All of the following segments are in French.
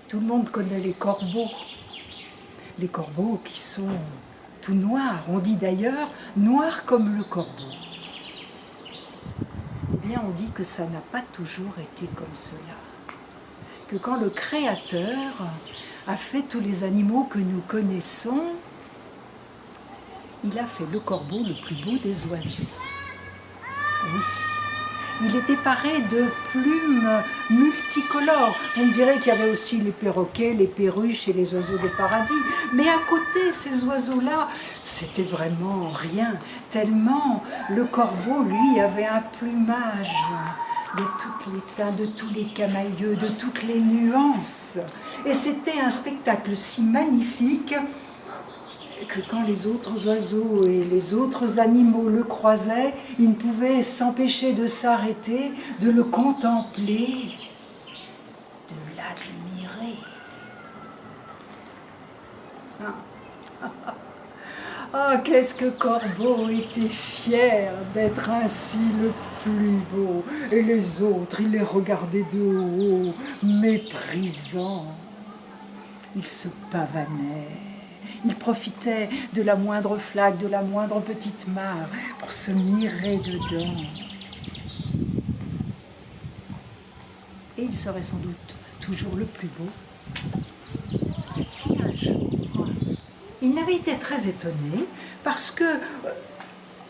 Tout le monde connaît les corbeaux. Les corbeaux qui sont tout noirs. On dit d'ailleurs noirs comme le corbeau. Eh bien, on dit que ça n'a pas toujours été comme cela. Que quand le Créateur a fait tous les animaux que nous connaissons, il a fait le corbeau le plus beau des oiseaux. Oui. Il était paré de plumes multicolores. Vous me direz qu'il y avait aussi les perroquets, les perruches et les oiseaux des paradis. Mais à côté, ces oiseaux-là, c'était vraiment rien. Tellement le corbeau, lui, avait un plumage de toutes les teintes, de tous les camailleux, de toutes les nuances. Et c'était un spectacle si magnifique que quand les autres oiseaux et les autres animaux le croisaient, ils ne pouvaient s'empêcher de s'arrêter, de le contempler, de l'admirer. Ah, qu'est-ce que Corbeau était fier d'être ainsi le plus beau. Et les autres, ils les regardaient de haut, méprisants. Ils se pavanaient. Il profitait de la moindre flaque, de la moindre petite mare pour se mirer dedans. Et il serait sans doute toujours le plus beau si un jour il n'avait été très étonné parce que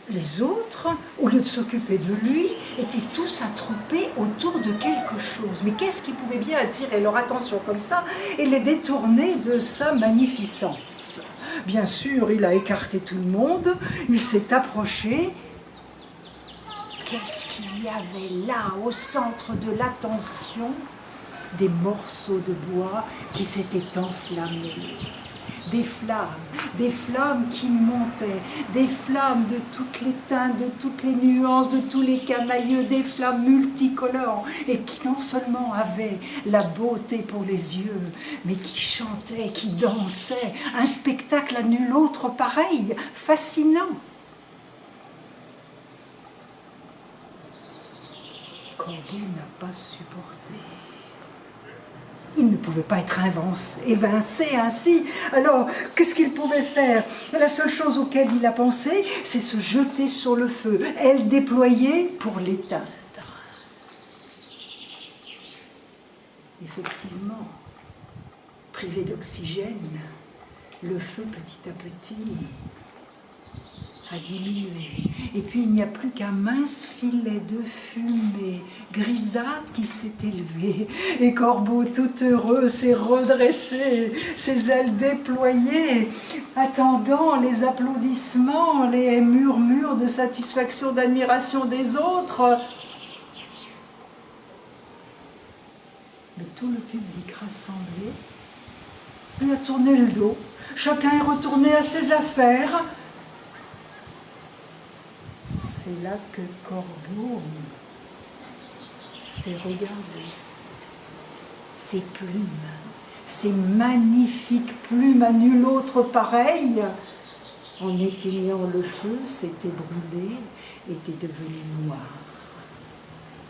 les autres, au lieu de s'occuper de lui, étaient tous attroupés autour de quelque chose. Mais qu'est-ce qui pouvait bien attirer leur attention comme ça et les détourner de sa magnificence? Bien sûr, il a écarté tout le monde, il s'est approché. Qu'est-ce qu'il y avait là, au centre de l'attention? Des morceaux de bois qui s'étaient enflammés. Des flammes qui montaient, des flammes de toutes les teintes, de toutes les nuances, de tous les camailleux, des flammes multicolores et qui non seulement avaient la beauté pour les yeux, mais qui chantaient, qui dansaient, un spectacle à nul autre pareil, fascinant. Corbeau n'a pas supporté. Il ne pouvait pas être évincé ainsi. Alors, qu'est-ce qu'il pouvait faire? La seule chose auquel il a pensé, c'est se jeter sur le feu, aile déployée pour l'éteindre. Effectivement, privé d'oxygène, le feu petit à petit a diminué. Et puis il n'y a plus qu'un mince filet de fumée grisâtre qui s'est élevé. Et Corbeau, tout heureux, s'est redressé, ses ailes déployées, attendant les applaudissements, les murmures de satisfaction, d'admiration des autres. Mais tout le public rassemblé lui a tourné le dos. Chacun est retourné à ses affaires. C'est là que Corbeau s'est regardé. Ses plumes, ses magnifiques plumes à nul autre pareilles, en éteignant le feu, s'étaient brûlées, étaient devenues noires.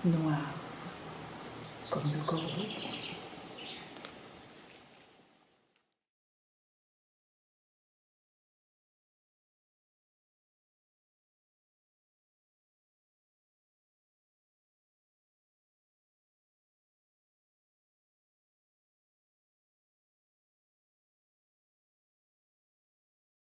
Noires, comme le corbeau.